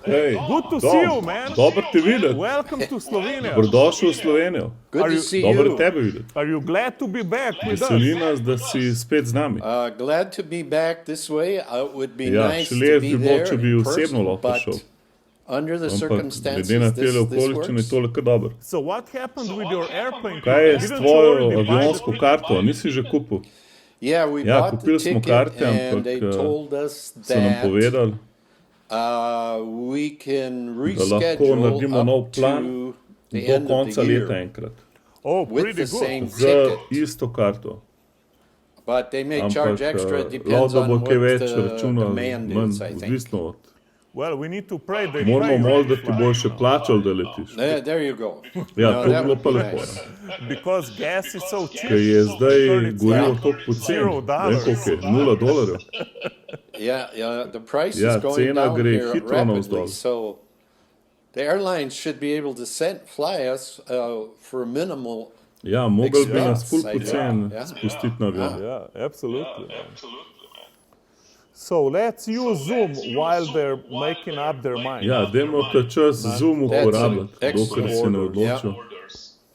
Hey, Good to see you, man. Dobro te videti. Welcome to Slovenia. Dobrodošel v Slovenijo. Good to see Dobro you. tebe videti. Are you glad to be back with Veseli us? nas, da si spet z nami. Glad to be back this way. It would be Ja, nice še to be bi bilo, there če bi in osebno person, lahko šel. but under the Ampak circumstances, glede na tele this okoliščine je works. to le kar dobro. So what happened with your airplane? Kaj je s Didn't you tvojo already buy the avionsko ticket? karto? Nisi že kupil? Yeah, we Ja, bought the kupili smo ticket karte, and ampak they told us so nam that povedali, we can da lahko reschedule naredimo nov up plan to the do end of konca the leta year enkrat. Oh, with pretty the good. same Z ticket. isto karto. But they may Ampak charge extra, lahko depends da bo on kaj what več the računal, demand manj, is, I think. odvisno od. Well, we need to pray that Moramo moliti, da ti bo še plačal, da letiš. There you go. Ja, No, to bi that bilo would pa be lepo. nice. because gas is so cheap. Ker je zdaj gorivo like toliko poceni. $0. Vem koliko je, $0. Yeah, the price Ja, is going cena down gre here hitro rapidly, navzdol. so the airlines should be able to fly us for minimal. Ja, mogli bi nas ful Expense, poceni ja. spustiti na avion. Yeah, absolutely. So let's use Zoom while they're making up their mind. Ja, dajmo ta čas Zoom uporabljati, excellent dokler se ne order, odločijo.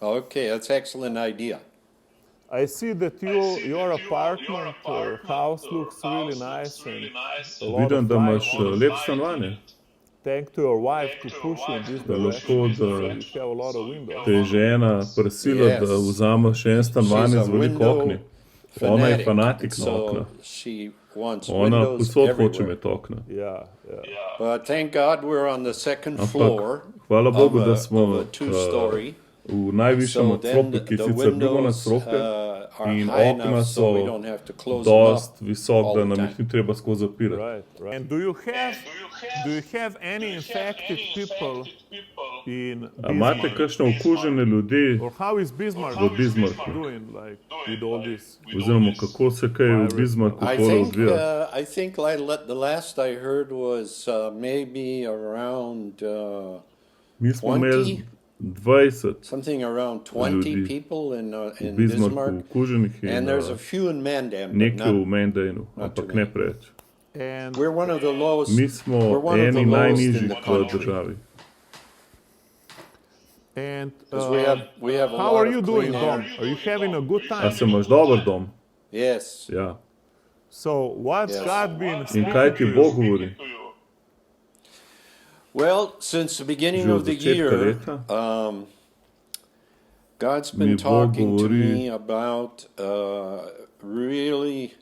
Okay, that's excellent idea. I see that your apartment or house looks really nice and a lot Vidim, of da imaš light. lep stanovanje. Thank to your wife to push you in this Da direction. lahko, So da you have a lot of windows. te je žena prisila, Yes. da vzameš še en stanovanje She's z a veliko window okni. Ona je fanatic, fanatik na so okna. she wants Ona windows posod hoče everywhere. imeti okna. Yeah. But thank God we're on the second Ampak floor hvala of Bogu, da a smo two-story. v najvišjem So then nadstropju, ki je the sicer drugo windows nadstropje are in high okna enough so so we don't have to close them dost up visok, all da the nam time. jih ni treba skozi zapirati. Right. And do you have any infected people in A imate Bismarck? kakšne okužene ljudi Or how is Bismarck v Bismarcku? doing like with all this? Oziroma, kako se kaj v Bismarcku I tole think odvija? the last I heard was maybe around Mi smo 20? imeli 20 something around 20 Ljudi people in v Bismarck, Bismarcku okuženih in and there's a few in Mandan, but nekaj v not. Mandanu, not ampak too ne many. preveč. And We're one of the lowest. Mi We're smo one of the eni lowest in najnižjih the v country. državi. and 'Cause we have a how lot are of you doing, clean air. Dom? Are you having a good A time? se imaš dober dom? Yes. Ja. So what's Yes. God been In speaking kaj ti to Bog you? govori? Well, since the beginning Že of od the začetka year, leta God's mi been Bog talking to govori me about really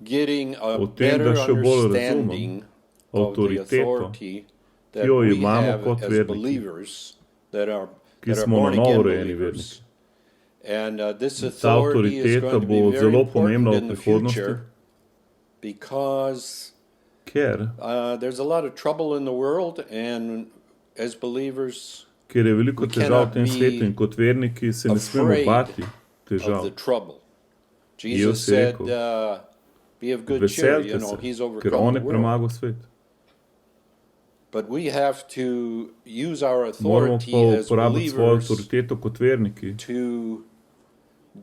getting a o tem, da better še bolj understanding razumem of the avtoriteto, authority that ki jo we imamo have kot as verniki, believers that are ki smo na born novo again rojeni believers. verniki. And this Ta authority is avtoriteta going to be bo very zelo important pomembna in v the prihodnosti, future because ker there's a lot of trouble in the world, and as believers, je veliko we težav v tem cannot be svetu in kot verniki se ne smemo afraid bati of težav. the trouble. Jezus Jesus je said, rekel, be of good cheer, veselite se, he's ker overcome on the je world. premagal svet. But we have to use our Moramo authority pa as uporabiti svojo believers avtoriteto kot verniki, to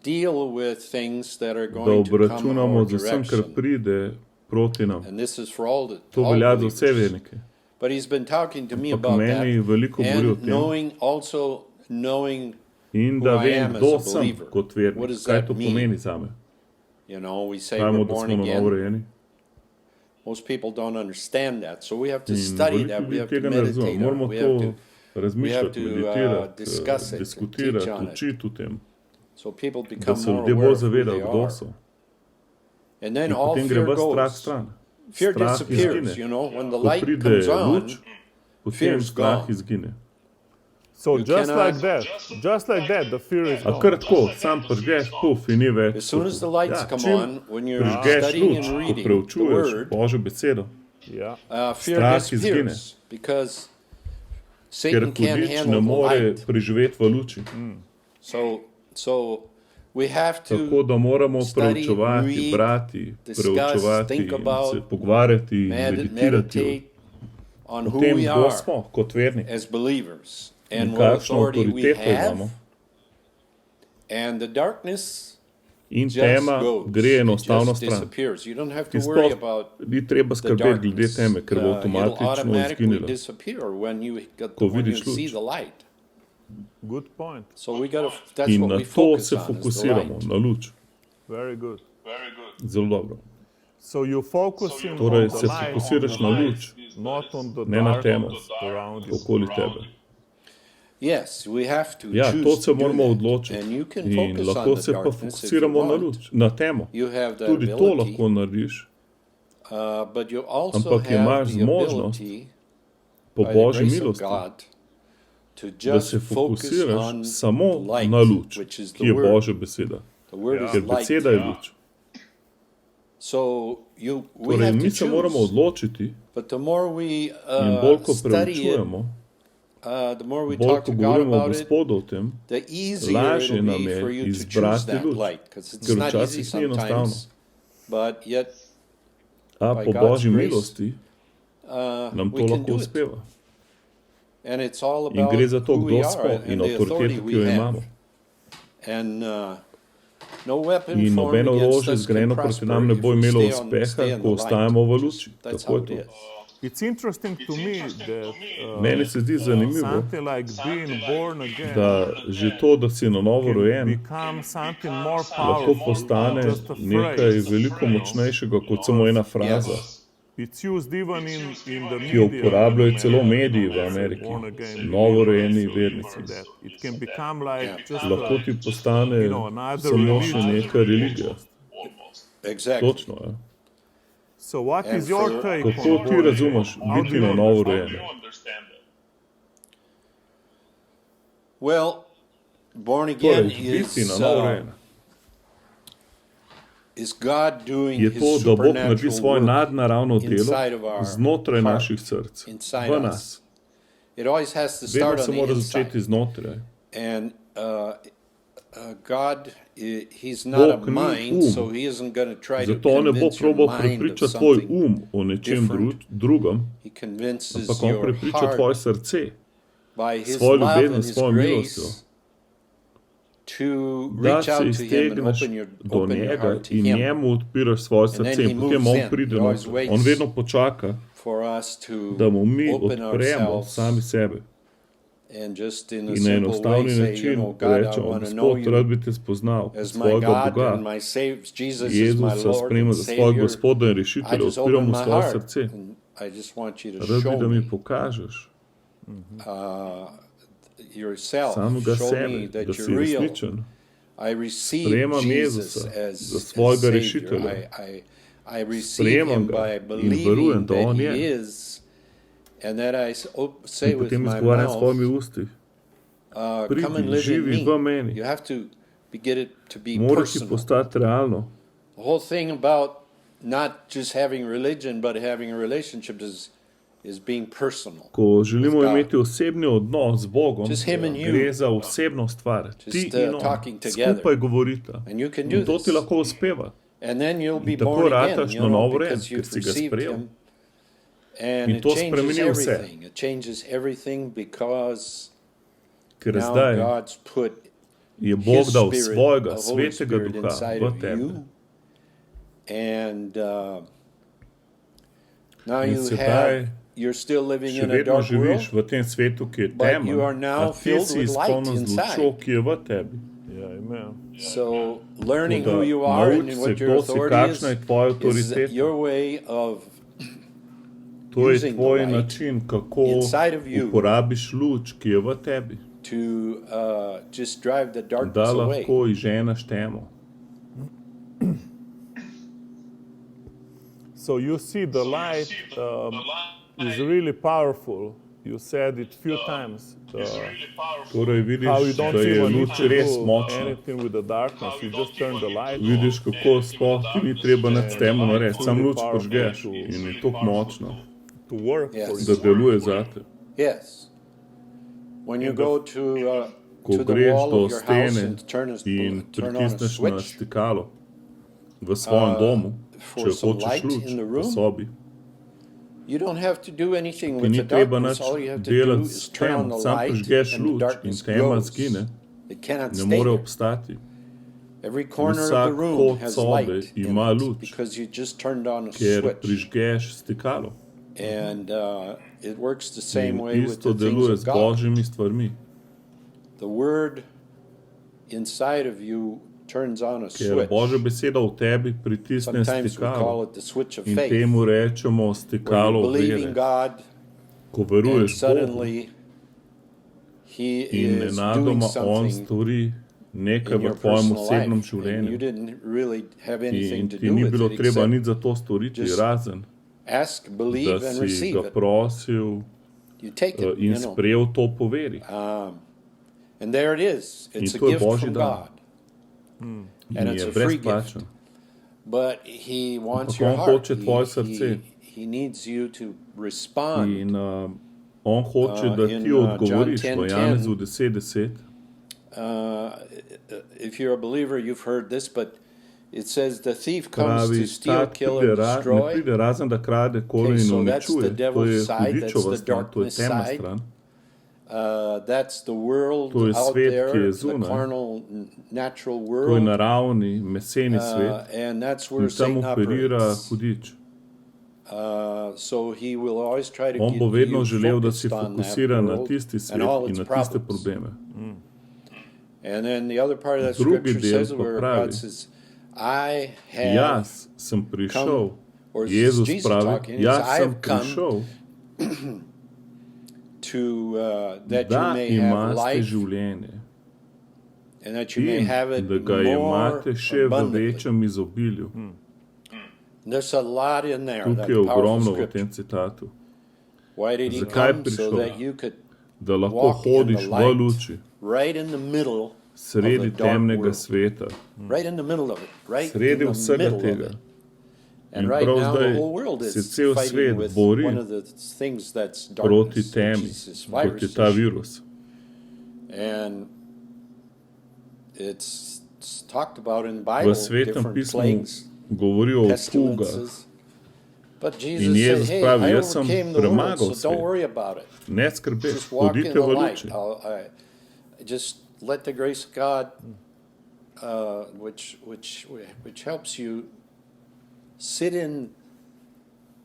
deal with things that are da going to come obračunamo our z vsem, kar direction. pride proti nam. And this is for all To velja za vse believers. vernike. But he's been talking to me Ampak about meni that, veliko govori o and tem knowing in who da I vem, am as kdo a sem believer. kot What vernik, does kaj that to mean? pomeni zame. We say Pravimo, we're da born smo na novo again. rojeni. Most people don't understand that, so we have to In study veliko that. We ljudi have to tega ne razume. meditate on it. Moramo We have to to, razmišljati, to, meditirati, discuss it and diskutirati, teach on it. učiti o tem, so people da become se more ljudje aware bolj of who zavedajo, they kdo are. so. And then In all potem gre fear ves strah goes. stran. Fear Strah disappears, izgine. when the Ko light pride comes on, luč, potem fear's strah gone. izgine. So You just cannot- like that, the fear is A gone. kar tako, sam prižgeš, puf, in ni več. As soon as the lights come čim on, when you're prižgeš studying luč, and ko reading the preučuješ word, Božjo besedo, Yeah. fear strah disappears because ker Satan can't hudič ne handle the more light. preživeti v luči. So we have Tako to da moramo study, preučevati, read, brati, discuss, preučevati, think in about, se pogovarjati, meditirati meditate on o who tem, we kdo are smo kot verniki as believers in and what kakšno authority we avtoriteto have. imamo. And the darkness In just tema goes. gre It enostavno just stran. disappears. You don't have Ti to worry sploh about ni treba the skrbeti glede darkness. teme, ker bo It'll avtomatično automatically izginila. disappear when you Ko when you vidiš see luč. the light. Good point. So we got to. That's In what na we to focus se on is the fokusiramo, light. na luč. Very good. Zelo dobro. So you focusing Torej on se the light, fokusiraš na luč, not on the ne na temo darkness around you. okoli tebe. Yes, we have to Ja, choose to se to do moramo that. odločiti. And you can In focus lahko on the se pa darkness if you fokusiramo na want. luč, na temo. You have that Tudi to ability, lahko narediš, but you also ampak have imaš the zmožnost ability po by the Božji grace of milosti, God to da just se focus fokusiraš on samo the light, na luč, which is ki the je word. Božja beseda. The word Ja. is Ker light. beseda je luč. So we Torej, have to mi se moramo choose. odločiti But the more we in bolj ko study it, preučujemo, the more we bolj talk ko to God govorimo o about it, Gospodu o tem, the easier lažje it'll nam be je for you to choose izbrati that luč. light. Because it's Ker not easy včasih ni enostavno. sometimes, but yet A by po God's Božji grace, milosti nam we to can lahko do it. uspeva. And it's all In about gre za to, who we kdo are smo in and the authority avtoriteto, ki we jo have. imamo. And no weapon In formed nobeno against orožje us can zgrajeno proti prosper nam ne if bo we imelo stay in uspeha, the ko light. ostajamo v luči. That's Tako how je it to. is. It's interesting to me that Meni se zdi zanimivo, something like being born again da že to, da si na novo can rojen, become something more lahko powerful postane than just a nekaj phrase. veliko močnejšega kot samo ena fraza, It's used even in the ki jo media. uporabljajo celo mediji v Ameriki. Born again Novorojeni believers, vernici. and that it can become like just Lahko ti postane another samo še religion. neka religija. Exactly. Točno, ja. So what And is your for- take Kako on ti born again? razumeš How do biti you na novo understand rojen? Well, born again Torej, biti na is, novo rojen is God doing je His to, da Bog naredi supernatural svoje work nadnaravno delo inside of our znotraj heart, naših src, inside v us. nas. It always has to Vedno start se on the mora inside. začeti znotraj. And God, He's not a Bog ni mind, um. so He isn't going to try to Zato on ne bo convince your probal mind of prepričati tvoj something. o nečem different. drugem, He convinces ampak on your prepriča heart tvoje srce, by His svojo love ljubezen, and His svojo milostjo, grace to da reach se out to Him and iztegneš do open your njega heart to in Him njemu odpiraš svoje then srce he in potem moves on in. pride He always noter. waits On vedno počaka, for us to da mu mi open odpremo ourselves sami sebe. and just in a In na simple way enostavni say, način God, I rečemo, want to know Gospod, rad you bi te spoznal kot as my svojega God Boga, and my Savior. Jesus is my Jezusa Lord sprejme and za svojega Savior. Gospoda in I rešitelja, just open odpiramo my svoje heart srce. and I just want you to Rad bi, show da mi me pokažeš yourself. samega Show me sebe, that da you're si real. resničen. I receive Sprejemam Jesus Jezusa as za svojega Savior. rešitelja. I receive Sprejemam Him ga by in believing verujem, da that on He je. is, and that I say In with potem my izgovarjam s svojimi mouth, usti. come and Pridi, live in živi v me. meni. You have to get it to be Mora ti personal. postati realno. The whole thing about not just having religion, but having a relationship is being personal. Ko želimo with God. imeti osebni odnos z Bogom, Just him and you. gre za osebno stvar. Ti Just, in on talking together. skupaj govorita. And you can do In to this. ti lahko uspeva. And then you'll be In tako born again, rataš you na know, novo rojen, because ker you've si ga received sprejel. Him. And In it to changes spremeni vse. everything. It changes everything because Ker now zdaj God's put je Bog His dal Spirit, svojega the Holy svetega Spirit duha inside v of tebe. you. And now In you sedaj have, you're still living še in a vedno dark world, živiš v tem svetu, ki je but temen, you are now a ti filled si with light izpolnjen z lučjo, inside. ki je v tebi. Yeah, amen. So learning Tako who da you are and nauči se, what your kdo si, authority kakšna je tvoja is avtoriteta. your way of To je using the tvoj light način, kako inside of you uporabiš luč, ki je v tebi, to just drive the da darkness away. lahko izženeš temo. So you see the light is really powerful. You said it few times. Torej How you vidiš, da don't je even need luč to res do močna. anything with the darkness. You just turn the light on. Vidiš, kako sploh ti ni treba nič s temo narediti, sam luč požgeš in je tako močna, to work Yes. for da you. deluje zate. Yes. When you go Ko to the greš wall do of your house stene and turn in on a pritisneš na switch stikalo v svojem domu, for če some hočeš light luč in the v room, sobi, you don't have to do anything ti with ni the treba darkness. nič All you have to do delati is s turn on temo, the sam light prižgeš and the luč in darkness tema goes. zgine, It cannot ne stay more there. obstati. Every corner of Vsak the room kot has sobe light in ima it luč, because you just turned on a ker switch. prižgeš stikalo. And it works the same In way with isto the things deluje of z God. Božjimi stvarmi, The word inside of you turns on a ker switch. Božja beseda v tebi pritisne Sometimes we call stikalo. it the switch of In faith, temu rečemo where you stikalo believe in vere. God Ko and veruješ Bogu suddenly He in is doing nenadoma On something stori nekaj in v your tvojem personal osebnem life, and you življenju. didn't really have anything In to ti do ni with bilo it treba except nič za to storiti, just razen ask, da believe, and si receive ga it. prosil You take it, in sprejel to po veri. And there it is. It's a to je gift Božji from dar. God. In And it's je a free brezplačen. gift. But He wants Ampak your on heart. hoče tvoje srce. He needs you to respond. In on hoče, da in, ti odgovoriš John v 10:10. Janezu 10:10. If you're a believer, you've heard this, but it says the thief comes Pravi, to steal, tak kill, pride and ne destroy. pride razen, da krade, koli Okay, in so that's the uničuje. To devil's je side, that's hudičeva the stran, to je darkness temna side. stran. That's the world To je out svet, there, ki je the zunaj. carnal, natural To je world. naravni, meseni svet. And that's where In tam Satan operira operates. hudič. So he will always try to On get bo vedno you želel, da si focused on that fokusiran na world tisti and svet all in its na tiste problems. probleme. And then the other part of that Drugi scripture del says pa where pravi, God says, I have Jaz sem prišel, or Jezus Jesus pravi, talking, he jaz says, I sem have come prišel, to that you da may have imate life življenje and that you may in have it da ga more imate še v abundantly. večjem izobilju. There's a lot in there. Tukaj That je powerful ogromno v scripture. tem citatu. Why did he Zakaj come? je So prišel? that you could Da lahko walk in hodiš the v light, luči, right in the middle sredi of the dark temnega world. sveta, Right in the middle of it. Right sredi in the vsega middle of tega. it. And In right prav now the zdaj whole world se is cel fighting svet with bori one of the things that's proti darkness, temi, which is this kot je virus ta issue. virus. And it's talked about in the V Bible, Svetem different pismu plagues, govori o kugah. pestilences. But In Jesus Jezus said, hey, pravi, I jaz sem overcame the world, premagal so don't svet. worry about it. Ne skrbeš, Just walk in hodite the v light. luči. Just let the grace of God, which helps you sit in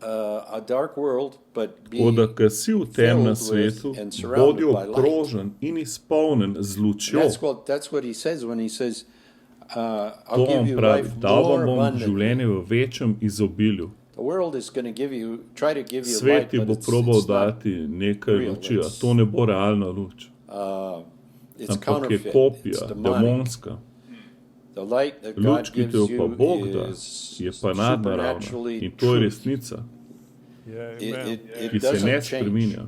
a dark world, but be Tako da, ko si v temnem filled with svetu, and surrounded bodi by light. obkrožen in izpolnjen z lučjo. That's what he says when he says, To I'll give on you pravi, life dal more vam bom abundantly. življenje v večjem izobilju. The world is going to try to give you Svet light, ti but bo it's probal not. dati nekaj real, luči, a it's- to ne bo realna luč. It's Ampak je counterfeit. kopija, It's demonic. demonska. The light that Luč, God ki gives te jo pa you Bog da, is je pa nadnaravna. supernaturally In to je truth. resnica, Yeah, It, amen. it, it ki se ne doesn't change. spreminja.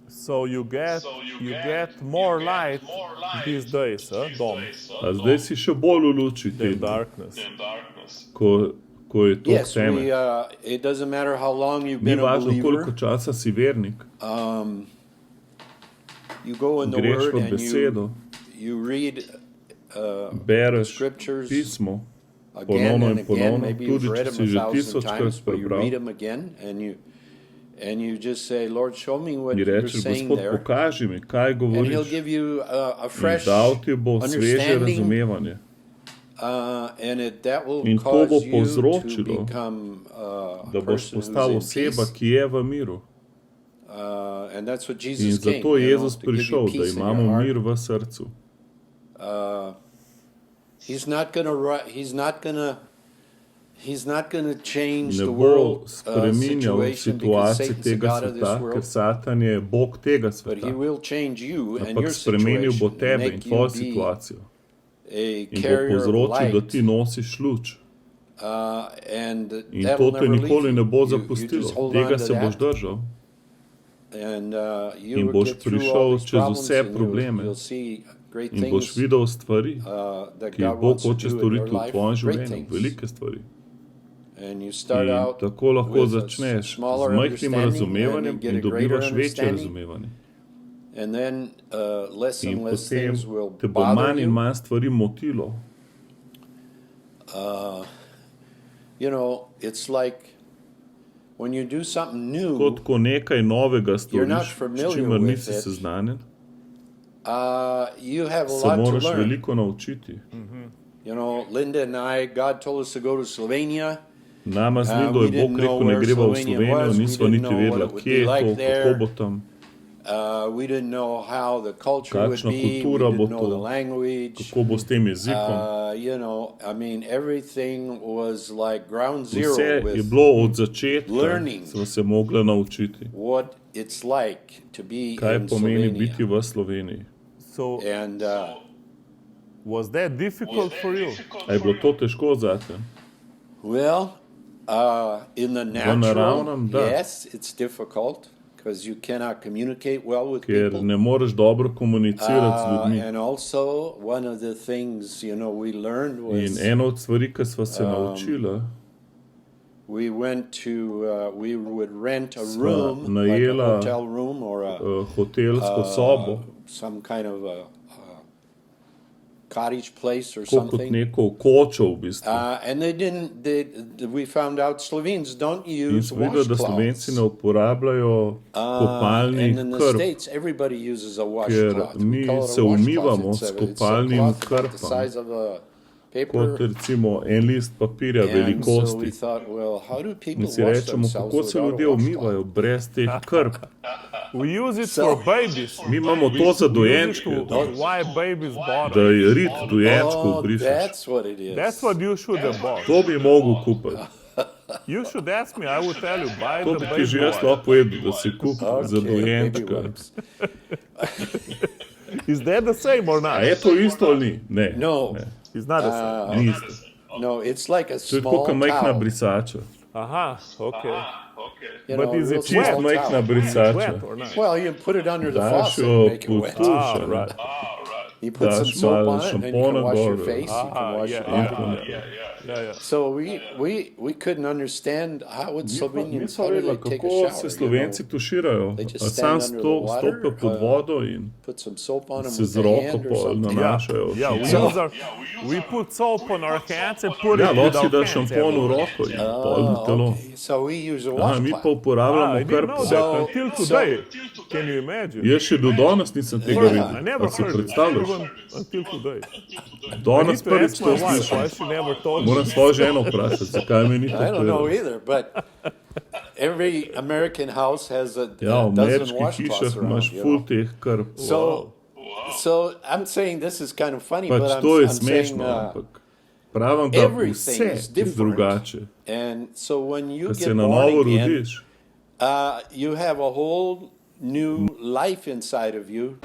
So you get more light these days, Dom, A zdaj si še bolj v luči than tedna, darkness. ko je to Yes, teme. it doesn't matter how long you've Ni been a važno, koliko believer. časa si vernik, You go in the greš Word v and besedo, you read bereš scriptures pismo, again ponovno and in again. ponovno, Maybe you've tudi read če them si že 1,000 tisočkrat times, but you read prebral. them again and you just say, Lord, show me what In you're rečeš, saying Gospod, there. pokaži mi, kaj And He'll govoriš. give you a In fresh dal ti bo sveže understanding, razumevanje. and that will In to bo cause you to povzročilo, become da a boš person who's postal in oseba, peace. ki je v miru. And that's what In Jesus came, zato je Jezus to give you prišel, da peace in your imamo heart. mir v srcu. He's not gonna change Ne the bo world spreminjal situation because situacij Satan's the tega God of this sveta, ker world, Satan je Bog tega but sveta. he will change you and Ampak your spremenil bo situation, tebe in make you tvojo be situacijo. a In bo carrier of povzročil, da light, ti nosiš luč. and In that to will te never leave nikoli ne you. bo You zapustilo. just hold Tega on to se boš that, držal. and you In will boš get through prišel all these čez problems, vse and probleme. you'll see great In boš things videl stvari, that ki God jih Bog wants to hoče do in your storiti v life, tvojem great življenju. things. Velike stvari. And you start In out tako lahko with a začneš z smaller majhnim understanding, razumevanjem and you get in a greater dobivaš večje understanding, razumevanje. and then less In and less potem things will te bo bother manj in you. manj stvari motilo. You know, it's like when you do something new, Kot ko nekaj novega You're not storiš, s familiar čimer with nisi it. seznanjen, You have a Se lot to moraš learn. veliko naučiti. You know, Linda and I, God told us to go to Slovenia. Nama z Lindo we je Bog didn't know rekel, ne where greva v Slovenia Slovenijo, was, we nisva didn't niti know what vedela, it would kje be je like to, there. kako bo tam, We didn't know how the culture would kakšna be. We kultura bo didn't know the to, language. kako bo s tem jezikom. You know, I mean, everything was like ground zero Vse je with bilo od začetka, learning. sva se mogla naučiti, what it's like to be kaj in pomeni Slovenia. biti v Sloveniji. So And was that difficult for you? A je bilo to težko zate? well, in the natural, naravnem, da. yes, it's difficult because you cannot communicate well with Ker people. ne moreš dobro komunicirati z ljudmi. And also, one of the things we learned In was ena od stvari, ki sva se naučila, we would rent a Sva room, like a najela, hotel room or hotelsko sobo, some kind of a cottage place or tako kot something. neko kočo v bistvu. And we found out Slovenes don't In use smo videli, da Slovenci ne washcloths. uporabljajo kopalnih And in the krp, States, everybody uses a ker washcloth. We mi call it a se umivamo washcloth. s It's a kopalnim cloth about the krpam, size of a kot paper. recimo en list papirja And so we velikosti. thought, well, how do people In si wash rečemo, themselves kako se without ljudje a washcloth? umivajo brez teh krp. We use it for babies. Mi imamo to za We use it dojenčke, to wipe babies' da bottom. je rit dojenčkov Oh, brišeš. that's what it is. That's what you should have bought. To bi mogel kupiti. You should ask me, I would tell you, buy To the bi ti baby že jaz wipe. lahko povedal, da si kupi za Okay, baby dojenčka. wipes. Is that the same or A not? je to isto ali ni? Ne. No. Ne. It's not the same. Ni isto. No, it's like a To je tako, small kot majhna towel. brisača. Aha, okay. You But know, is real it small Čist wet? majhna towel. brisača. Wet or not? Well, you put it under the Daš faucet jo and make it pod wet. tuš, Ah, right. You put some daš soap malo on it and then you šampona can wash your gor. face, you can Ah, wash yeah, your body. yeah. So we couldn't understand how would Slovenians, Niso how do vedela, they take a kako shower, se you Slovenci know? tuširajo. They just A stand sam under the water, stopijo pod vodo in Put some soap on them se with z the roko hand or pol something. nanašajo. Yeah, we put soap on our hands and put Ja, it lahko with si our daš hands šampon v everywhere. roko in pol na telo. Okay, so we use a Aha, mi pa washcloth. I uporabljamo didn't krp. know So- that until today. Can you imagine? Jaz še do danes nisem tega I videl. never A si heard it, predstavljaš? even until today. I Danes need to prvič ask to my wife why slišim. she never told me. Moram svojo ženo vprašati, zakaj mi ni to I don't know povedala. either, but every American house has a Ja, v dozen ameriških washcloths hišah around, imaš you ful know. teh krp. So I'm saying this is kind of funny, but Pač I'm, to je I'm saying, smešno, ampak pravim, da everything vse is je different. drugače. and so when you Ko get se na born novo again, rodiš, you have a whole new life inside of you.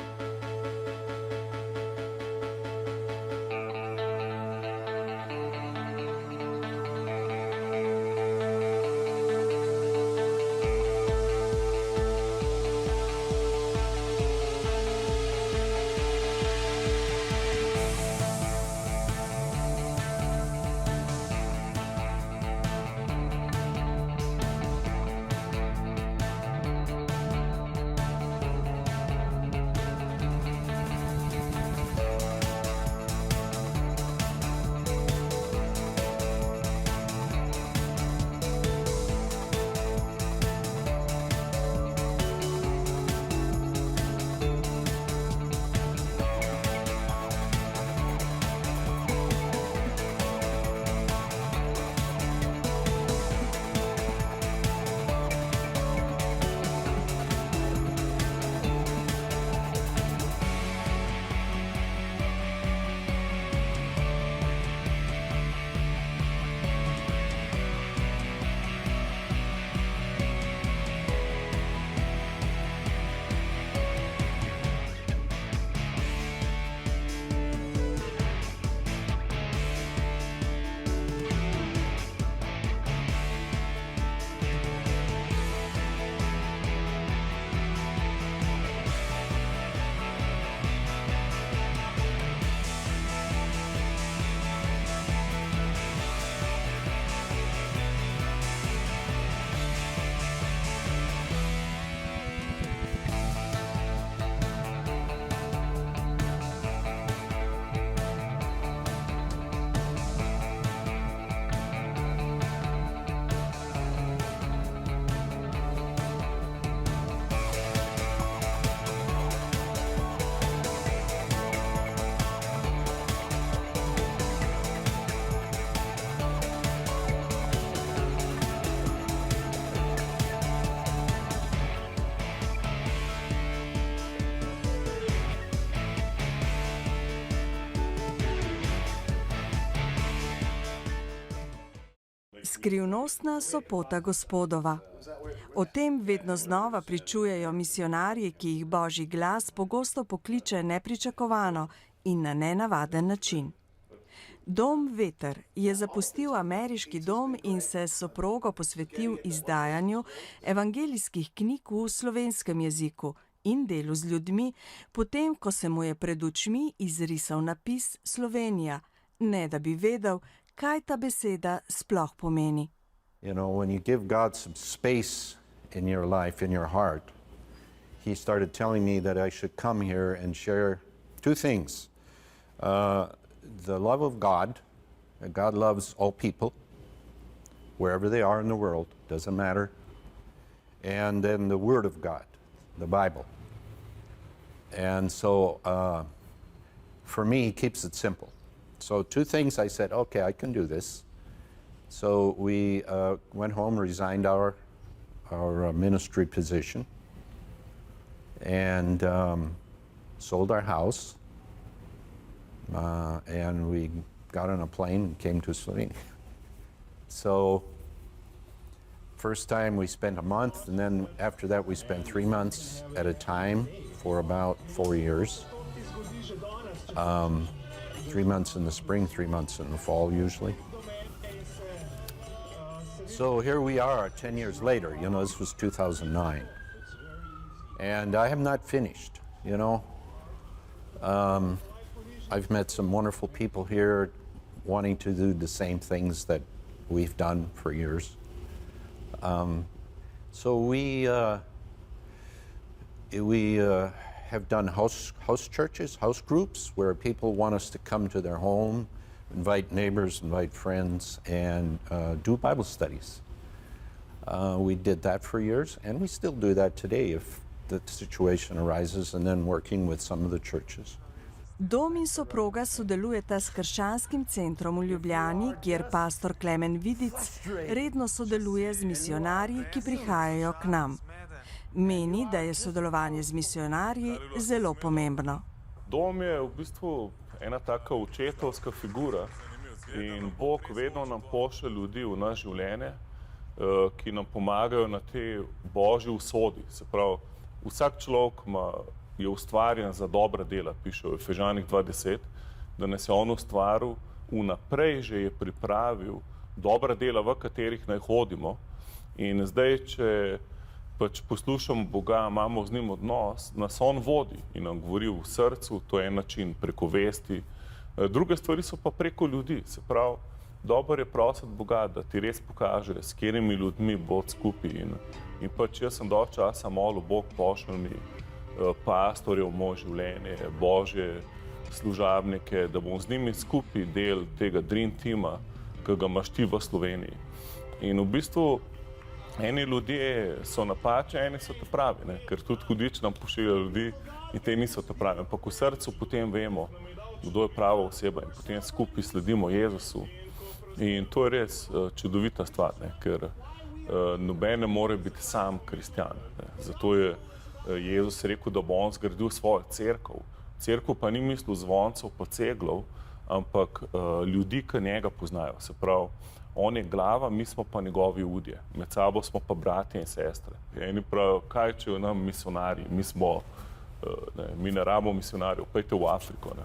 Skrivnostna sopota Gospodova. O tem vedno znova pričujejo misijonarji, ki jih Božji glas pogosto pokliče nepričakovano in na nenavaden način. Dom Veter je zapustil ameriški dom in se s soprogo posvetil izdajanju evangelijskih knjig v slovenskem jeziku in delu z ljudmi, potem ko se mu je pred očmi izrisal napis Slovenija, ne da bi vedel, kaj ta beseda sploh pomeni. You know, when you give God some space in your life, in your heart, he started telling me that I should come here and share two things. The love of God, that God loves all people, wherever they are in the world, doesn't matter. And then the Word of God, the Bible. And so for me, he keeps it simple. So two things I said, okay, I can do this. So we went home, resigned our ministry position, and sold our house. And we got on a plane and came to Slovenia. So first time we spent a month, and then after that we spent 3 months at a time for about 4 years. 3 months in the spring, 3 months in the fall usually. So here we are 10 years later, you know, this was 2009. And I have not finished, you know. I've met some wonderful people here wanting to do the same things that we've done for years. So we have done house churches, house groups, where people want us to come to their home, invite neighbors, invite friends, and do Bible studies. We did that for years, and we still do that today if the situation arises, and then working with some of the churches. Dom in soproga sodelujeta s krščanskim centrom v Ljubljani, kjer pastor Klemen Vidic redno sodeluje z misijonarji, ki prihajajo k nam. Meni, da je sodelovanje z misijonarji zelo pomembno. Dom je v bistvu ena taka očetovska figura in Bog vedno nam pošlje ljudi v naše življenje, ki nam pomagajo na tej Božji usodi. Se pravi, vsak človek je ustvarjen za dobra dela, piše v Efežanih 2:10, da nas je on ustvaril, vnaprej že je pripravil dobra dela, v katerih naj hodimo. In zdaj, če pač poslušamo Boga, imamo z njim odnos, nas on vodi in nam govori v srcu, to je en način, preko vesti. Druge stvari so pa preko ljudi, se pravi, dobro je prositi Boga, da ti res pokaže, s katerimi ljudmi bod skupaj. In pač jaz sem dolgo časa molil, Bog pošlji mi pastorje v moje življenje, Božje služabnike, da bom z njimi skupaj del tega dream tima, ki ga imaš ti v Sloveniji. In v bistvu eni ljudje so napačni, eni so ta pravi, ne? Ker tudi hudič nam pošilja ljudi in te niso ta pravi. Ampak v srcu potem vemo, kdo je prava oseba in potem skupaj sledimo Jezusu. In to je res čudovita stvar, ne? Ker noben ne more biti sam kristjan. Zato je Jezus rekel, da bo on zgradil svojo cerkev. Cerkev pa ni mislil zvoncev pa ceglov, ampak ljudi, ki njega poznajo. Se pravi, on je glava, mi smo pa njegovi udje. Med sabo smo pa bratje in sestre. Eni pravijo, kaj če nam misionarji, mi ne rabimo misionarjev, pejte v Afriko. Ne?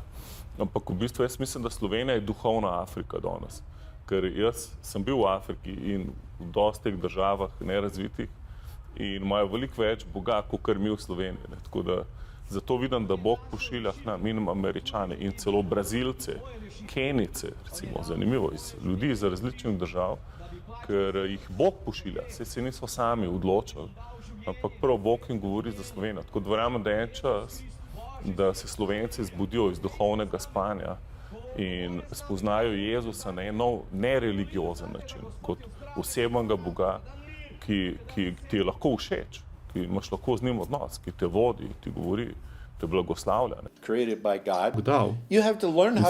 Ampak v bistvu jaz mislim, da Slovenija je duhovna Afrika danes. Ker jaz sem bil v Afriki in v dosti teh državah nerazvitih in imajo veliko več Boga, kot mi v Sloveniji. Ne? Tako da zato vidim, da Bog pošilja k nam in Američane in celo Brazilce, Kenice, recimo, zanimivo, ljudi iz različnih držav, ker jih Bog pošilja. Se niso sami odločili, ampak prav Bog jim govori za Slovenijo. Tako da verjamem, da je en čas, da se Slovenci zbudijo iz duhovnega spanja in spoznajo Jezusa na en nov, nereligiozen način, kot osebnega Boga, ki ti je lahko všeč, ki imaš lahko z njim odnos, ki te vodi, ti govori, te blagoslavlja. Bog dal. In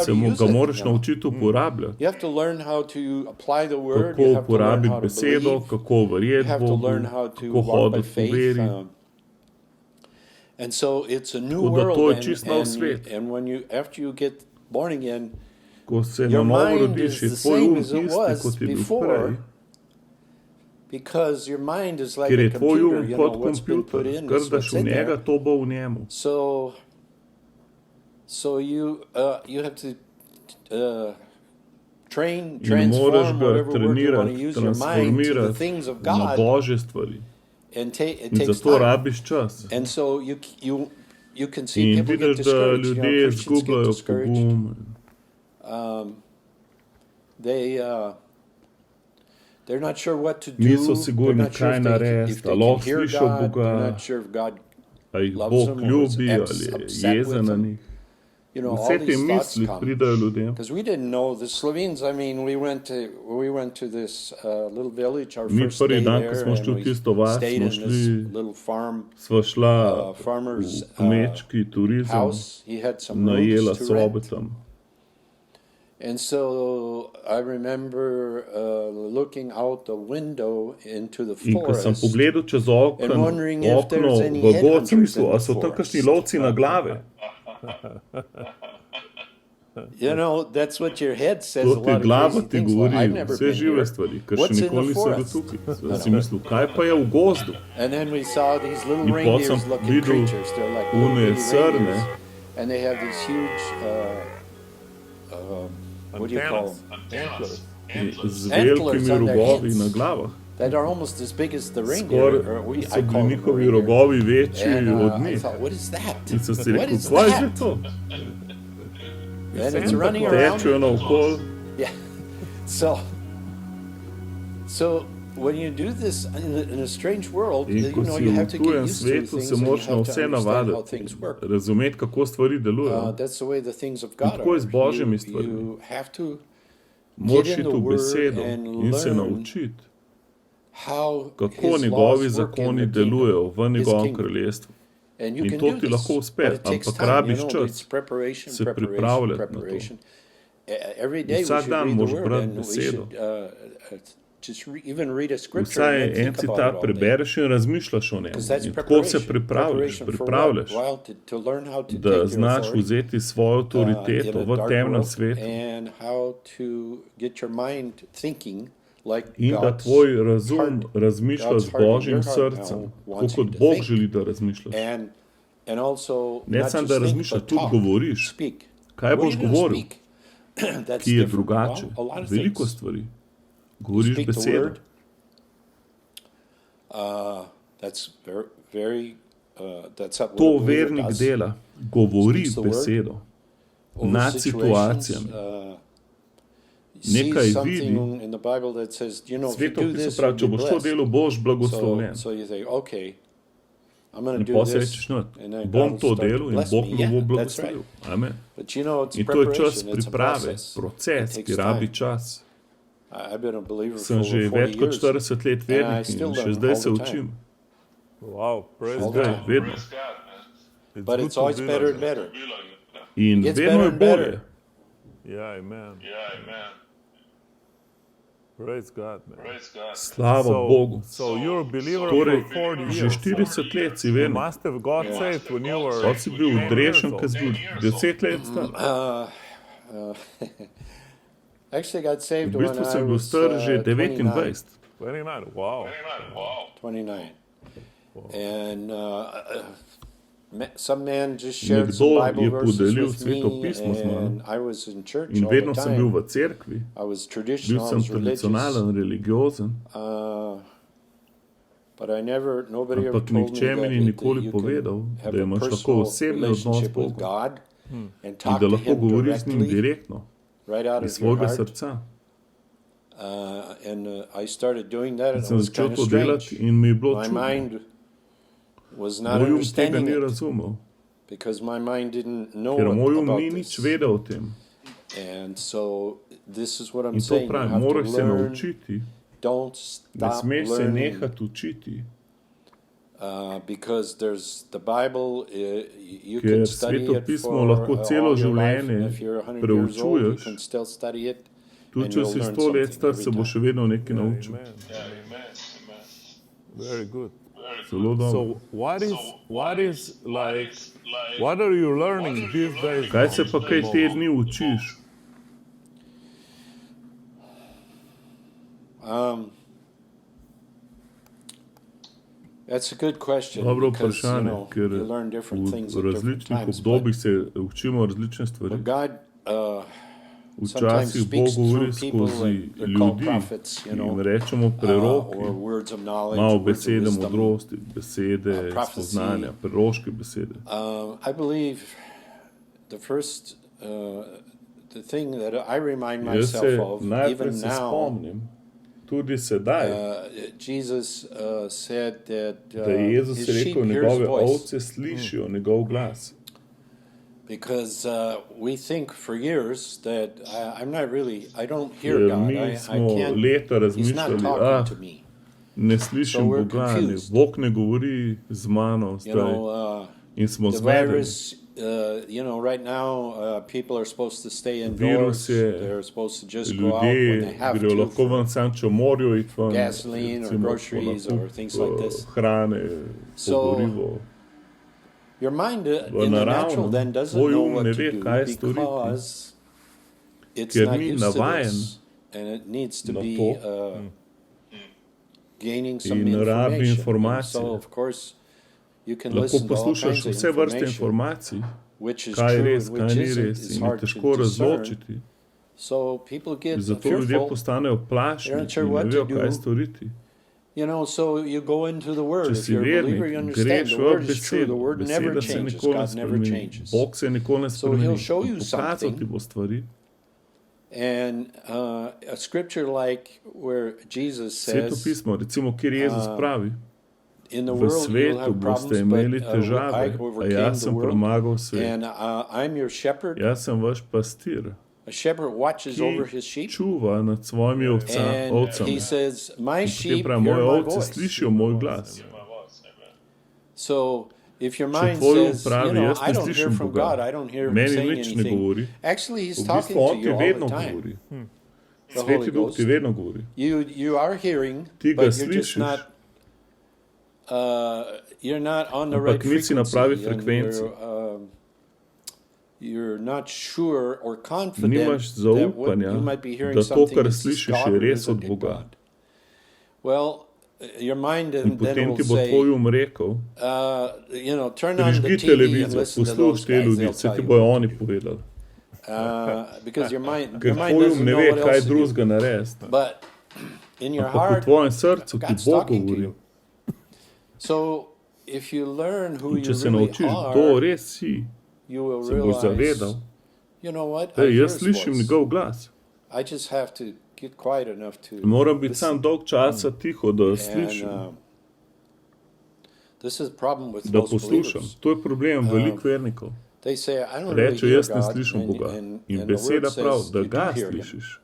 se mu ga moraš naučiti uporabljati. Kako uporabiti besedo, kako verjeti Bogu, kako hoditi po veri. Tako da to je čist nov svet. Ko se na novo rodiš, je tvoj um isti, kot je bil prej. Because your mind is like ker a je tvoj computer, um you kot know, what's been put kompjuter. in Kar is daš what's v in njega, there. to bo v njemu. So you have to In moraš transform ga whatever word you want to trenirati, use your mind to the transformirati things of na God, Božje stvari. and it In takes zato time. rabiš čas. And so you can see In people get vidiš, da discouraged. You know, ljudje Christians get izgubljajo discouraged. pogum. They're not sure what to do. Niso They're sigurni, not sure kaj if they narediti, can lahko hear slišijo God. Boga, They're not sure if God a jih loves Bog them or is ljubi ali je upset jezen with na them. njih. You know, Vse all te these thoughts misli come. pridajo ljudem. Because we didn't know the Slovenes. I mean, we went to this little village our Mi first prvi day dan, there, ko smo šli v and tisto we vas, stayed smo in this šli, little farm sva šla farmer's v kmečki turizem, house. He had some najela rooms to sobe rent. tam. And so I remember looking out the window into the In ko sem forest. pogledal čez okno v gozd, sem mislil, a so tam kakšni lovci na glave. You know, that's what your head says. To A ti lot of glava crazy ti things. Well, govori I've never vse been žive here. stvari, ker še What's in the nikoli nisem bil forest? tukaj. Sem si mislil, kaj pa je v gozdu? And then we saw these little In potem sem reindeers-looking videl creatures. They're like little une bitty srne, reindeers, and they have these huge, what do you call them? z velikimi on their rogovi heads. na glavah. That are almost as big as the reindeer. Skoraj Or so I bili call them njihovi reindeer. rogovi večji And od I njih. thought, what is that? In sem si What rekel, is kaj je že that? to? And it's running around. Tečejo naokol. Yeah. So when you do this in a strange world, In you ko know si you v have to get tujem used to svetu, things se and you moraš na have to vse understand how navaditi, things work. razumeti, kako stvari delujejo. That's the way the things of In God tako je z are. Božjimi stvarmi. You have to Moraš get in iti the v Word besedo and in se learn naučiti, how kako His njegovi laws work in zakoni the delujejo kingdom, v His njegovem kingdom. kraljestvu. And you In can to do ti this, lahko uspe, but it takes ampak time, you rabiš know, čas it's preparation, se preparation, pripravljati na to. preparation. Every day we Vsak should dan read the moraš Word brati and we besedo. should just even read a scripture Vsaj and then en think about citat it all day. prebereš in razmišljaš o njem. Because that's In tako se preparation for pripravljaš, what? Well, to learn how to da take your znaš authority, vzeti svojo avtoriteto in a v dark temnem world, svetu and how to get your mind thinking like in da God's tvoj razum heart, razmišlja God's z heart in Božjim your heart srcem, now tako wants you kot to Bog think. želi, da razmišljaš. And also Ne not samo, just da think, razmišljaš, but tudi talk, govoriš. speak. Kaj What boš are you gonna govoril, speak? That's ki je different. drugače? Well, a lot of Veliko things. stvari. You Govoriš speak the besedo. word. That's very that's what To a believer vernik does. dela. Govori Speaks the word besedo over nad situations, situacijami. sees Nekaj something in the Bible that says, you know, if you Sveto do pismo this, pravi, you'll če be boš to blessed. delo, boš blagoslovljen. So you think, okay, I'm going In to do pa se this, rečeš, no, and then bom God to will start delo to in bless Bog me. me Yeah, bo that's right. blagoslovil. Amen. But you know, it's In to je čas preparation, it's a priprave, process. proces, It takes ki rabi time. čas. I've been a believer for Sem že over 40 več kot years. 40 let and I vernik still in še learn zdaj all se the učim. Wow, praise All God. the Zdaj, time. vedno. But it's always better and better. In It gets vedno better je and better. bolje. Yeah, amen. Praise God, man. Slava Bogu. So you're a believer Torej, for 40 že years. 40 let si You vernik. must have got saved when you were Pa si bil 10 years odrešen, old. ko si bil 10 let star. Actually got saved V when bistvu I sem bil was star že 29. 29. 29, wow. 29. And some man just shared some Nekdo Bible je verses podelil with Sveto me, pismo z mano. and I was in church In all the vedno sem bil time. v cerkvi. I was Bil traditional, I sem was religious, tradicionalen, religiozen, but nobody ever ampak told me nihče mi that, ni nikoli you povedal, can have da a imaš lahko personal osebni odnos z relationship with Bogom God and in talk da to lahko Him govoriš z njim directly, direktno, right out iz of your svojega heart. srca. And I started doing that, and it Sem was začel kind to of delati strange. in mi je bilo My čudno. mind was not Moj um tega understanding ni it razumel, because my mind didn't know ker moj um about ni this. nič vedel o tem. And so this is what I'm In to saying. You pravim, have to moraš se learn. naučiti, Don't ne stop smeš se learning. nehati učiti, Because there's the Bible. You ker can study Sveto it pismo for lahko celo all your life. življenje And if you're 100 years old, you preučuješ. can still study it. Tudi And če you'll si learn 100 let something star, every se boš še time. vedno nekaj naučil. Amen. Very good. Zelo dobro. So what are you learning these days? Kaj now? se pa kaj te dni učiš? Dobro vprašanje, ker v različnih obdobjih se učimo različne stvari. Včasih Bog govori skozi ljudi in rečemo preroki, malo besede modrosti, besede spoznanja, preroške besede. Jaz se najprej spomnim, tudi sedaj, da je Jezus rekel, njegove ovce slišijo njegov glas. Because we think for years that I'm not really, I don't hear God. I can't, leta He's not razmišljali, talking to me. ne slišim Boga, Bog ne govori z mano zdaj. In smo The zmedeni. virus, right now people are supposed to stay indoors. Virus je, They're supposed to just go out when they ljudje have grejo lahko to. ven sam, če morajo iti ven, Gasoline or groceries or things like this. hrane, pogorivo. Your mind V in the natural then naravnem, doesn't tvoj know um what ne to ve, do kaj storiti, because it's ker not ni used to navajen this, and it needs to na be to. gaining some In rabi information. And informacije. so of course you can Lahko listen to all poslušaš kinds of vse vrste information, informacij, which is kaj je true res, and kaj which ni isn't. res, It's in je hard to težko discern. razločiti. So people get Zato ljudje fearful. postanejo plašni They're not sure in ne what vejo, to kaj do. storiti. So you go into the Word. Če If si you're a believer, you vernik, understand greš the v Word is true. The besedo, Word never beseda se changes. nikoli ne God never spremeni, changes. Bog se nikoli ne So he'll spremeni, show you pokazal something. ti bo stvari. And a scripture like where Jesus Sveto says, pismo, recimo, kjer Jezus pravi, in the v world you'll svetu have boste problems, imeli but težave, I a overcame jaz the sem world. premagal svet. And I'm your shepherd. Jaz sem vaš pastir, A shepherd watches over his ki sheep. čuva nad svojimi And ovcami. he says, my In potem sheep pravi, hear moje my ovce voice. slišijo moj glas. So if your Če mind tvoj says, pravi, jaz I ne don't hear slišim from God, Boga, I don't hear him meni saying nič ne anything. govori, Actually, he's v talking bistvu to on ti you all vedno the time. govori. The Sveti Holy Duh Ghost. ti vedno govori. You are hearing, Ti ga but you're just slišiš, not you're not on the ampak right nisi na pravi frequency, and frekvenci. you're not sure or confident Nimaš that what you zaupanja, might be hearing da to, something kar is slišiš, God je or res isn't od it Boga. God. Well, your mind In then potem will ti bo say, tvoj rekel, turn on the prižgi TV and televizijo, listen to those poslušaj te guys, ljudi, they'll se tell ti you. bojo oni povedali. Because your mind Ker tvoj doesn't ne know ve, what kaj else to do. drugega narediti. But in your Ampak v heart, tvojem srcu ti God's Bog talking to govori. you. So if you learn who In you če se really naučiš, kdo are, res si, you will se boš realize, zavedal, you know what, da I hear jaz his slišim voice. njegov glas. I just have to get quiet enough to Moram biti listen. sam dolg časa tiho, da And slišim, this is a problem with da most poslušam. believers. To je problem veliko vernikov. They say, I don't really Rečejo, hear jaz ne God, slišim Boga. and In the beseda word pravi, says da you do ga hear him. slišiš.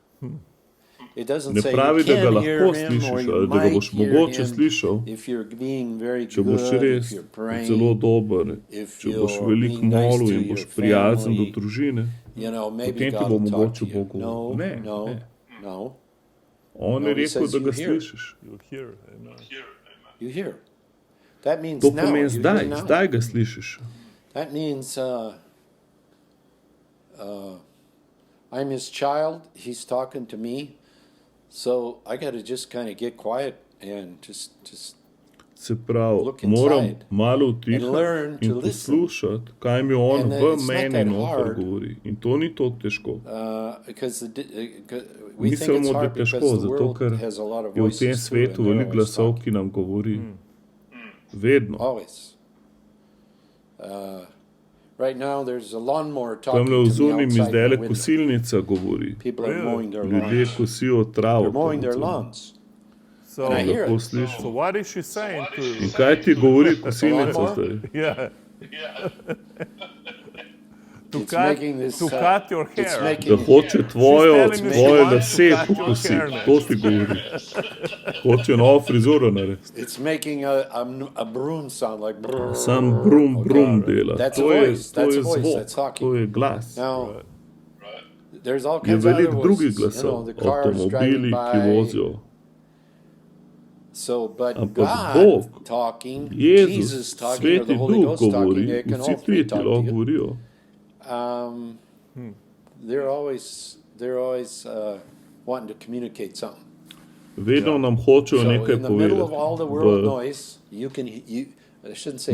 It doesn't Ne say pravi, you da ga can lahko hear him or slišiš, you ali da ga might boš hear mogoče him slišal, if you're being very če boš good, res if you're praying, zelo dober, if če boš you'll veliko be nice molil to in your boš prijazen do family, družine, maybe potem ti God bo will talk mogoče to you. Bog No, govoril. Ne, no, ne. no. On No, je he rekel, says da you ga hear. slišiš. You hear. That means To now. pomeni You zdaj, hear now. zdaj ga slišiš. That means I'm his child. He's talking to me. So I got to just kind of get quiet and just Se pravi, Look moram inside malo and utišati learn to in listen. poslušati, kaj mi on And v it's not meni that noter hard. govori. In to ni tako težko. because we think it's Mislimo, da hard je because težko, the zato world ker has a lot of je v tem voices too, svetu and they're veliko always glasov, talking. ki nam govori. Vedno. Always. Right now there's a lawnmower talking Tamle v to me zunaj mi outside zdaj my window. kosilnica govori. People are mowing their Ljudje lawns. kosijo travo. They're mowing their tam v zunaj. lawns. So, And I hear Lahko it. slišim. so what is she saying to you? In kaj ti govori kosilnica lawnmower? zdaj? Yeah. It's making this, to cut your it's hair. making- Da hoče tvoje telling me she lase wants to cut your pokositi. hair next. To ti govori. Hoče novo frizuro narediti. It's making a broom sound like brrr. Sam brum brum dela. That's a To je voice, that's a voice zvok, that's talking. to je glas. Now, there's all Je kinds of other veliko drugih voices. glasov. The cars Avtomobili, driving ki by. vozijo. So, but Ampak God Bog, talking, Jezus, Jesus talking, or Sveti the Holy Duh Ghost talking, govori, they can vsi all trije three ti talk lahko to you. govorijo. They're always wanting to communicate something. Vedno nam hočejo nekaj povedati.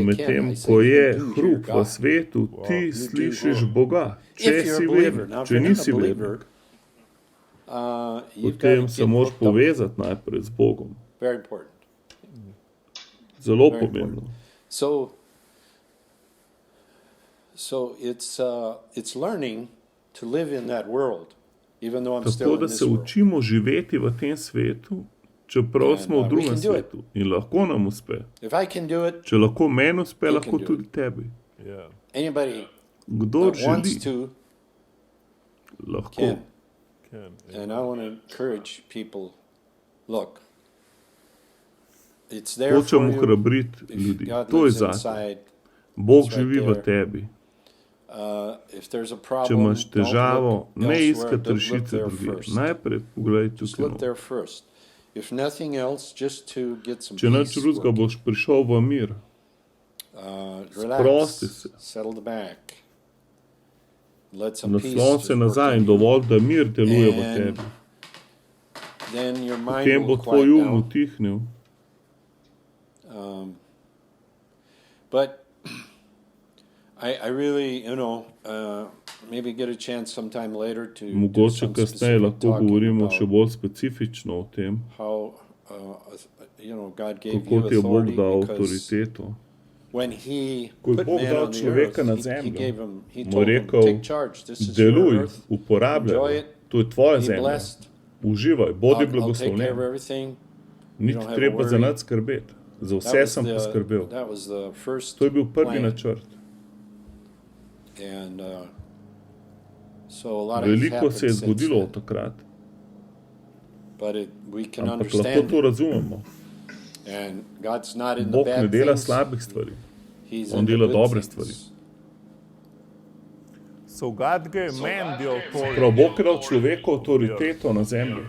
Medtem, ko je hrup v svetu, ti slišiš Boga. Če si vernik, če nisi vernik, potem se moraš povezati najprej z Bogom. Zelo pomembno. Tako da se učimo živeti v tem svetu, čeprav smo v drugem svetu. In lahko nam uspe. Če lahko meni uspe, lahko tudi tebi. Kdor želi, lahko. Hočem ohrabriti ljudi. To je zate. Bog živi v tebi. Če imaš težavo, ne iskati rešitve druge. Najprej pogledaj tukaj noter. Če nič drugega, boš prišel v mir. Sprosti se. Naslon se nazaj in dovolj, da mir deluje v tebi. Potem bo tvoj utihnil. Mogoče kasneje lahko govorimo še bolj specifično o tem, kako ti je Bog dal avtoriteto. Ko je Bog dal človeka na zemljo, mu je rekel, deluj, uporabljaj, to je tvoja zemlja, uživaj, bodi blagoslovljen. Niti treba za nič skrbeti, za vse sem poskrbel. To je bil prvi načrt. Veliko se je zgodilo od takrat, ampak lahko to razumemo. Bog ne dela slabih stvari, on dela dobre stvari. Prav Bog je dal človeku avtoriteto na zemlji.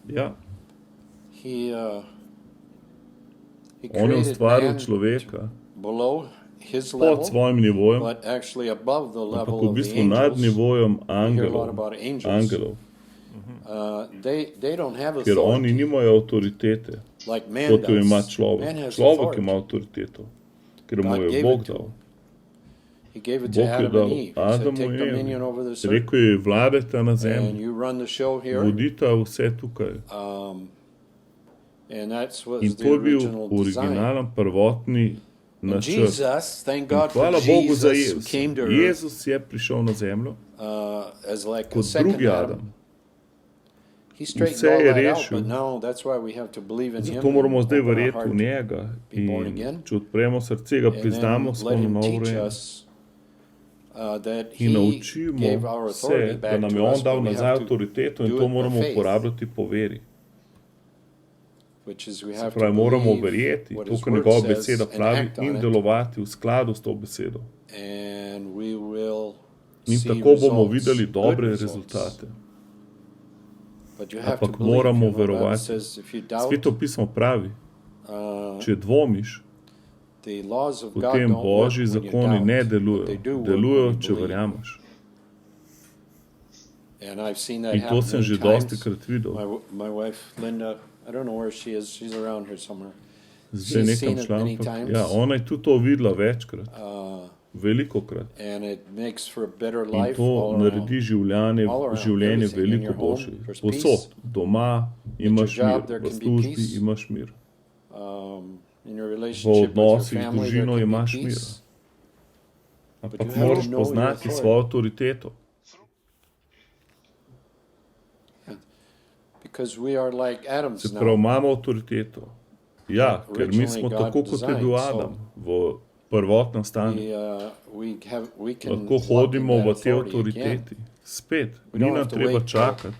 Ja. On je ustvaril človeka pod svojim nivojem, ampak v bistvu nad nivojem angelov. Ker oni nimajo avtoritete, kot jo ima človek. Človek ima avtoriteto, ker mu je Bog dal. Bog je dal Adamu in Evi. Rekel je, vladajte na zemlji, vodita vse tukaj. In to je bil originalen, prvotni načrt. In hvala Bogu za Jezus. Jezus je prišel na zemljo kot drugi Adam. Vse je rešil. Zato moramo zdaj verjeti v njega. In če odpremo srce, ga priznamo, smo na novo rojeni. In naučimo se, da nam je on dal nazaj avtoriteto in to moramo uporabljati po veri. Se pravi, moramo verjeti, to, kar njegova beseda pravi, in delovati v skladu s to besedo. In tako bomo videli dobre rezultate. Ampak moramo verovati. Sveto pismo pravi, če dvomiš, potem Božji zakoni ne delujejo. Delujejo, če verjameš. In to sem že dosti krat videl. Zdaj nekam članka. Ja, ona je tudi to videla večkrat. Velikokrat. In to naredi življenje veliko boljše. Posod, doma imaš mir, v službi imaš mir. V odnosih z družino imaš mir. Ampak moraš poznati svojo avtoriteto. Se pravi, imamo avtoriteto. Ja, ker mi smo tako, kot je bil Adam, v prvotnem stanju. Lahko hodimo v te avtoriteti. Spet, ni nam treba čakati,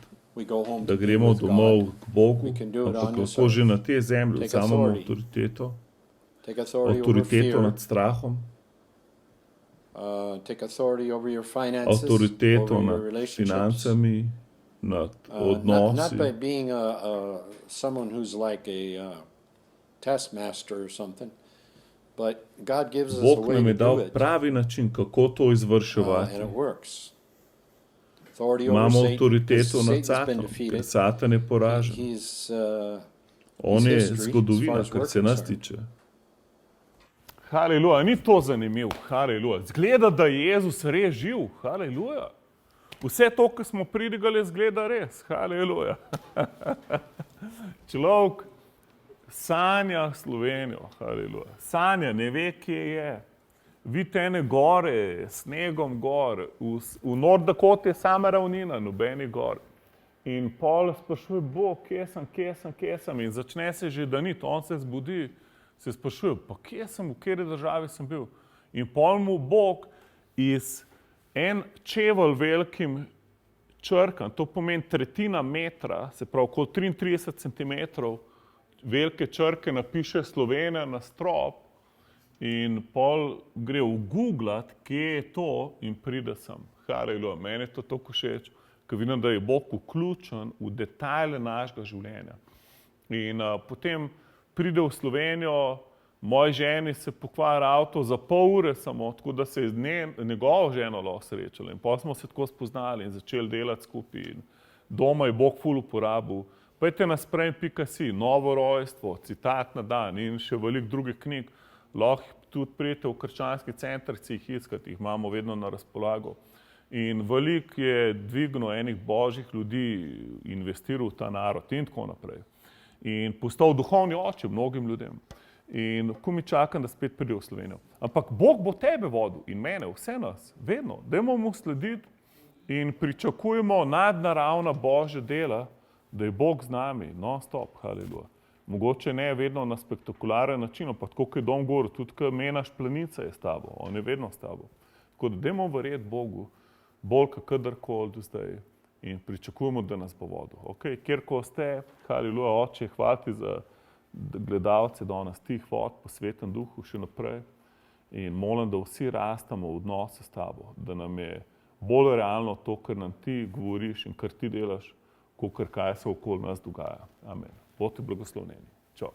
da gremo domov k Bogu, ampak lahko že na te zemlji vzamemo avtoriteto. Avtoriteto nad strahom. Avtoriteto nad financami, nad odnosi. Bog nam je dal pravi način, kako to izvrševati. Imamo avtoriteto nad Satanom, ker Satan je poražen. On je zgodovina, kar se nas tiče. Haleluja, ni to zanimivo, haleluja. Zgleda, da je Jezus res živ, haleluja. Vse to, kar smo pridigali, zgleda res, haleluja. Človek sanja Slovenijo, haleluja. Sanja, ne ve, kje je. Vidite ene gore, snegom gor, v North Dakoti je sama ravnina, nobeni gor. In pol sprašuje, Bog, kje sem, in začne se že daniti, on se zbudi, se sprašuje, pa kje sem, v kateri državi sem bil. In pol mu Bog iz en čevelj velikim črkam, to pomeni tretjina metra, se pravi okoli 33 centimetrov, velike črke napiše Slovenija na strop in pol gre vgooglat, kje je to in pride sem. Haleluja, meni je to toliko všeč, ker vidim, da je Bog vključen v detajle našega življenja. In potem pride v Slovenijo, moji ženi se pokvari avto za pol ure samo, tako da se je njegovo ženo lahko srečala. In potem smo se tako spoznali in začeli delati skupaj. In doma je Bog ful uporabil. Pojdite na spremljajte.si, novo rojstvo, citat na dan in še veliko drugih knjig. Lahko tudi pridete v krščanski center, si jih iskati, jih imamo vedno na razpolago. In veliko je dvignil enih božjih ljudi, investiral v ta narod in tako naprej. In postal duhovni oče mnogim ljudem. In ko mi čakam, da spet pride v Slovenijo. Ampak Bog bo tebe vodil in mene, vse nas, vedno. Dajmo mu slediti in pričakujemo nadnaravna božja dela, da je Bog z nami, non stop, haleluja. Mogoče ne vedno na spektakularen način, ampak tako, kot je dom gor, tudi ko menaš planica je s tabo, on je vedno s tabo. Tako da dajmo verjeti Bogu, bolj kot kadarkoli do zdaj in pričakujemo, da nas bo vodil. Okay? Kjerko ste, haleluja, oče, hvala ti za gledalce danes, tih vod po svetem duhu še naprej in molim, da vsi rastamo v odnosu s tabo, da nam je bolj realno to, kar nam ti govoriš in kar ti delaš, kakor kaj se okoli nas dogaja. Amen. Bodite blagoslovljeni. Čau.